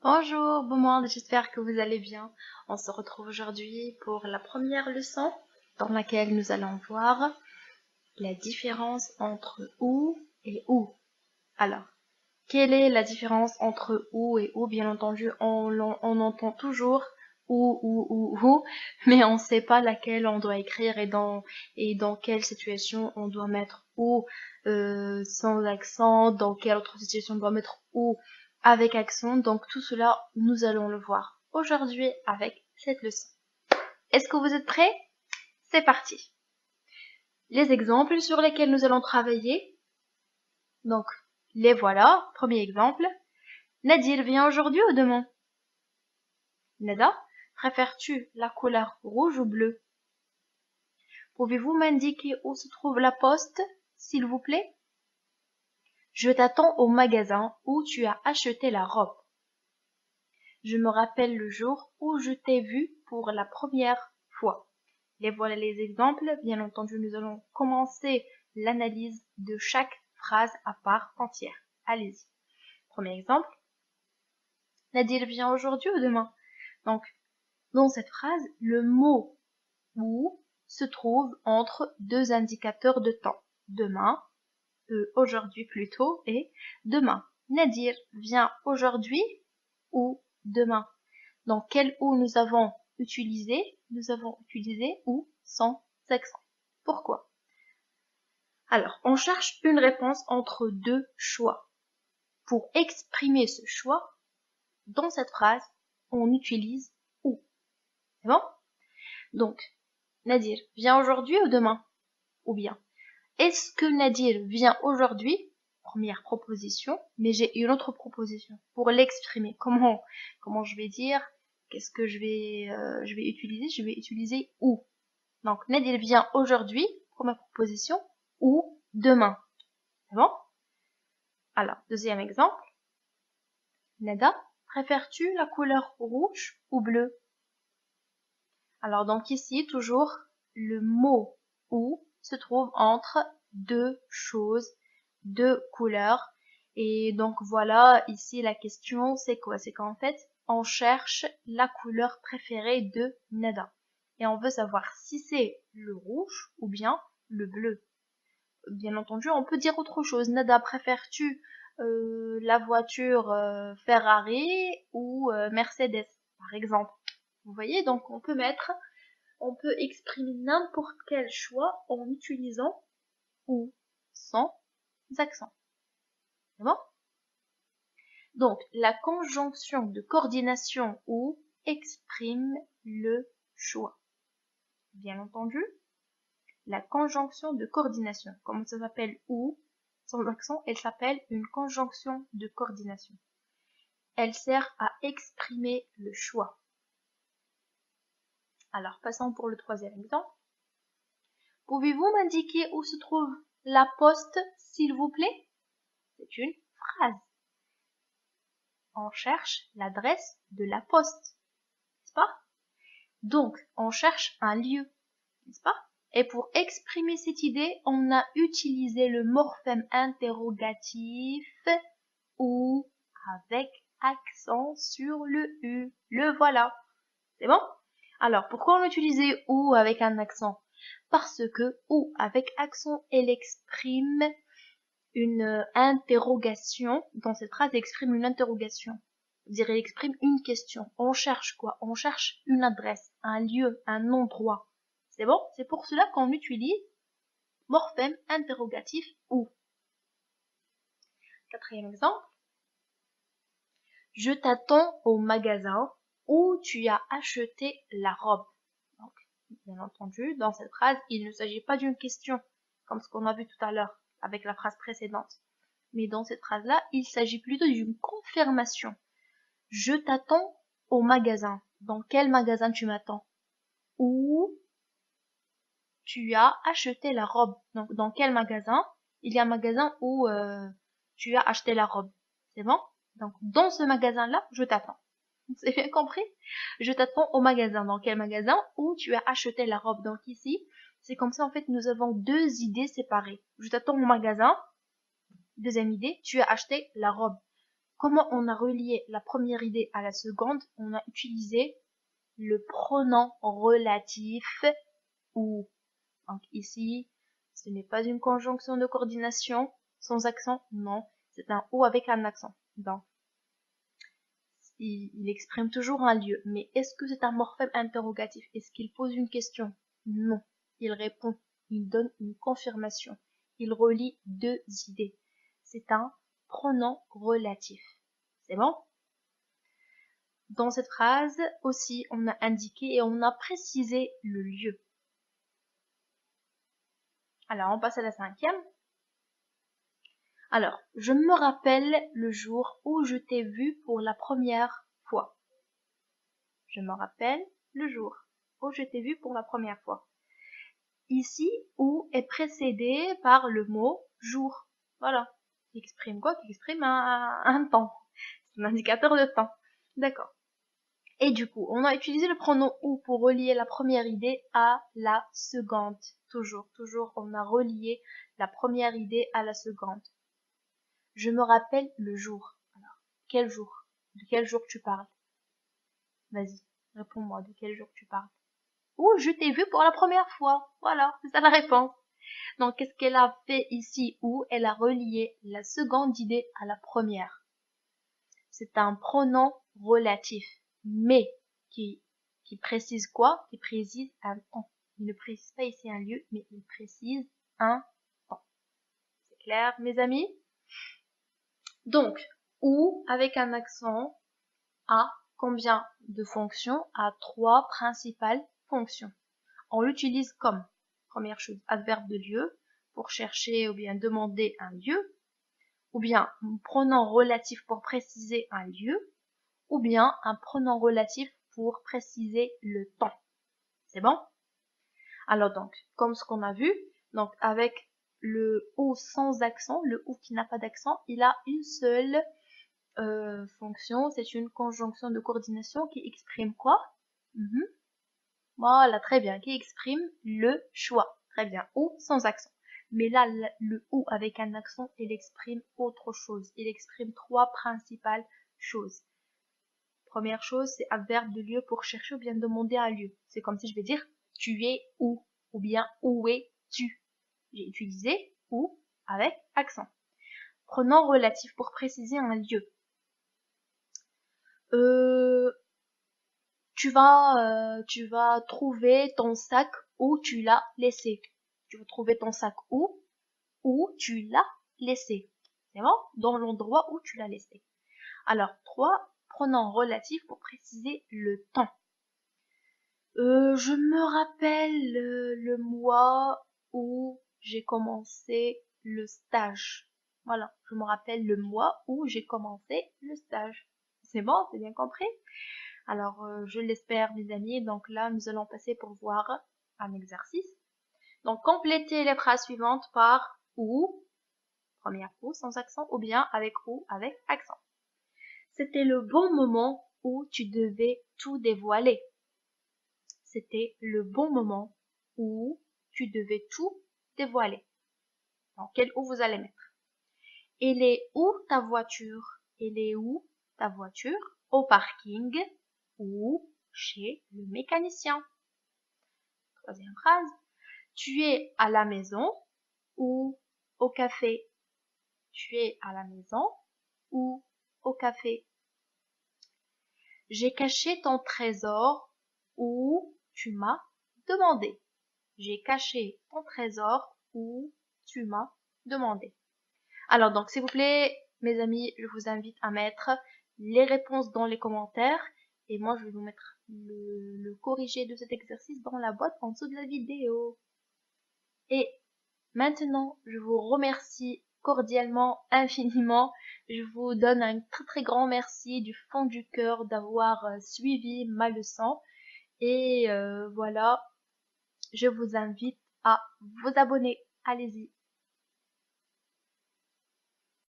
Bonjour, bon monde, j'espère que vous allez bien. On se retrouve aujourd'hui pour la première leçon dans laquelle nous allons voir la différence entre ou et où. Alors, quelle est la différence entre ou et où? Bien entendu, on entend toujours ou, mais on ne sait pas laquelle on doit écrire et dans quelle situation on doit mettre ou sans accent, dans quelle autre situation on doit mettre ou avec accent. Donc tout cela, nous allons le voir aujourd'hui avec cette leçon. Est-ce que vous êtes prêts? C'est parti. Les exemples sur lesquels nous allons travailler. Donc, les voilà. Premier exemple. Nadir vient aujourd'hui ou demain? Nada, préfères-tu la couleur rouge ou bleue? Pouvez-vous m'indiquer où se trouve la poste, s'il vous plaît? Je t'attends au magasin où tu as acheté la robe. Je me rappelle le jour où je t'ai vu pour la première fois. Et voilà les exemples. Bien entendu, nous allons commencer l'analyse de chaque phrase à part entière. Allez-y. Premier exemple. Nadir vient aujourd'hui ou demain? Donc, dans cette phrase, le mot ou se trouve entre deux indicateurs de temps. Demain, aujourd'hui plutôt, et demain. Nadir vient aujourd'hui ou demain. Dans quel ou nous avons utilisé? Nous avons utilisé ou sans accent. Pourquoi? Alors, on cherche une réponse entre deux choix. Pour exprimer ce choix, dans cette phrase, on utilise ou. C'est bon? Donc, Nadir vient aujourd'hui ou demain? Ou bien, est-ce que Nadir vient aujourd'hui? Première proposition, mais j'ai une autre proposition pour l'exprimer. Comment je vais dire? Qu'est-ce que je vais utiliser? Je vais utiliser où. Donc, Nadir vient aujourd'hui, première proposition, ou demain. C'est bon? Alors, deuxième exemple. Nada, préfères-tu la couleur rouge ou bleue? Alors, donc ici, toujours, le mot ou se trouve entre deux choses, deux couleurs. Et donc voilà, ici la question c'est quoi? C'est qu'en fait, on cherche la couleur préférée de Nada. Et on veut savoir si c'est le rouge ou bien le bleu. Bien entendu, on peut dire autre chose. Nada, préfères-tu la voiture Ferrari ou Mercedes, par exemple? Vous voyez, donc on peut exprimer n'importe quel choix en utilisant ou sans accent. C'est bon? Donc, la conjonction de coordination ou exprime le choix. Bien entendu, la conjonction de coordination, comme ça s'appelle ou, sans accent, elle s'appelle une conjonction de coordination. Elle sert à exprimer le choix. Alors, passons pour le troisième exemple. Pouvez-vous m'indiquer où se trouve la poste, s'il vous plaît? C'est une phrase. On cherche l'adresse de la poste, n'est-ce pas? Donc, on cherche un lieu, n'est-ce pas? Et pour exprimer cette idée, on a utilisé le morphème interrogatif ou avec accent sur le U. Le voilà. C'est bon? Alors, pourquoi on utilisait ou avec un accent? Parce que ou avec accent, elle exprime une interrogation. Dans cette phrase, elle exprime une interrogation. C'est-à-dire, elle exprime une question. On cherche quoi? On cherche une adresse, un lieu, un endroit. C'est bon? C'est pour cela qu'on utilise morphème interrogatif ou. Quatrième exemple. Je t'attends au magasin où tu as acheté la robe. Donc, bien entendu, dans cette phrase, il ne s'agit pas d'une question, comme ce qu'on a vu tout à l'heure avec la phrase précédente. Mais dans cette phrase-là, il s'agit plutôt d'une confirmation. Je t'attends au magasin. Dans quel magasin tu m'attends? Où tu as acheté la robe. Donc, dans quel magasin? Il y a un magasin où tu as acheté la robe. C'est bon? Donc, dans ce magasin-là, je t'attends. C'est bien compris? Je t'attends au magasin. Dans quel magasin? Où tu as acheté la robe. Donc ici, c'est comme ça, en fait, nous avons deux idées séparées. Je t'attends au magasin. Deuxième idée, tu as acheté la robe. comment on a relié la première idée à la seconde? On a utilisé le pronom relatif ou. Donc ici, ce n'est pas une conjonction de coordination sans accent, non, c'est un ou avec un accent. Donc, il exprime toujours un lieu, mais est-ce que c'est un morphème interrogatif? Est-ce qu'il pose une question? Non, il répond, il donne une confirmation, il relie deux idées. C'est un pronom relatif. C'est bon? Dans cette phrase aussi, on a indiqué et on a précisé le lieu. Alors, on passe à la cinquième. Alors, je me rappelle le jour où je t'ai vu pour la première fois. Je me rappelle le jour où je t'ai vu pour la première fois. Ici, où est précédé par le mot jour. Voilà. Qui exprime quoi? Qui exprime un temps. C'est un indicateur de temps. D'accord. Et du coup, on a utilisé le pronom ou pour relier la première idée à la seconde. Toujours, on a relié la première idée à la seconde. Je me rappelle le jour. Alors, quel jour? De quel jour tu parles? Vas-y, réponds-moi, de quel jour tu parles? Oh, je t'ai vu pour la première fois. Voilà, c'est ça la réponse. Donc, qu'est-ce qu'elle a fait ici? Où elle a relié la seconde idée à la première. C'est un pronom relatif, mais qui précise quoi? Qui précise un temps. Il ne précise pas ici un lieu, mais il précise un temps. C'est clair, mes amis? Donc, ou avec un accent a combien de fonctions? A trois principales fonctions. On l'utilise comme, première chose, adverbe de lieu pour chercher ou bien demander un lieu, ou bien un pronom relatif pour préciser un lieu, ou bien un pronom relatif pour préciser le temps. C'est bon? Alors donc, comme ce qu'on a vu, donc avec le ou sans accent, le ou qui n'a pas d'accent, il a une seule fonction, c'est une conjonction de coordination qui exprime quoi? Voilà, très bien, qui exprime le choix. Très bien, ou sans accent. Mais là, le ou avec un accent, il exprime autre chose. Il exprime trois principales choses. Première chose, c'est adverbe de lieu pour chercher ou bien demander un lieu. C'est comme si je vais dire tu es où ou bien où es-tu. J'ai utilisé où avec accent. Pronom relatif pour préciser un lieu. Tu vas trouver ton sac où tu l'as laissé. Tu vas trouver ton sac où tu l'as laissé. C'est bon? Dans l'endroit où tu l'as laissé. Alors, 3 pronoms relatifs pour préciser le temps. Je me rappelle le mois où j'ai commencé le stage. Voilà, je me rappelle le mois où j'ai commencé le stage. C'est bon, c'est bien compris? Alors, je l'espère, mes amis. Donc là, nous allons passer pour voir un exercice. Donc, complétez les phrases suivantes par ou, première ou sans accent, ou bien avec ou avec accent. C'était le bon moment où tu devais tout dévoiler. C'était le bon moment où tu devais tout dévoiler. Donc, quel ou vous allez mettre? Elle est où ta voiture? Elle est où ta voiture? Au parking ou chez le mécanicien. Troisième phrase. Tu es à la maison ou au café? Tu es à la maison ou au café? J'ai caché ton trésor où tu m'as demandé. J'ai caché ton trésor où tu m'as demandé. Alors donc, s'il vous plaît, mes amis, je vous invite à mettre les réponses dans les commentaires. Et moi, je vais vous mettre le corrigé de cet exercice dans la boîte en dessous de la vidéo. Et maintenant, je vous remercie cordialement, infiniment. Je vous donne un très très grand merci du fond du cœur d'avoir suivi ma leçon. Et voilà, je vous invite à vous abonner. Allez-y.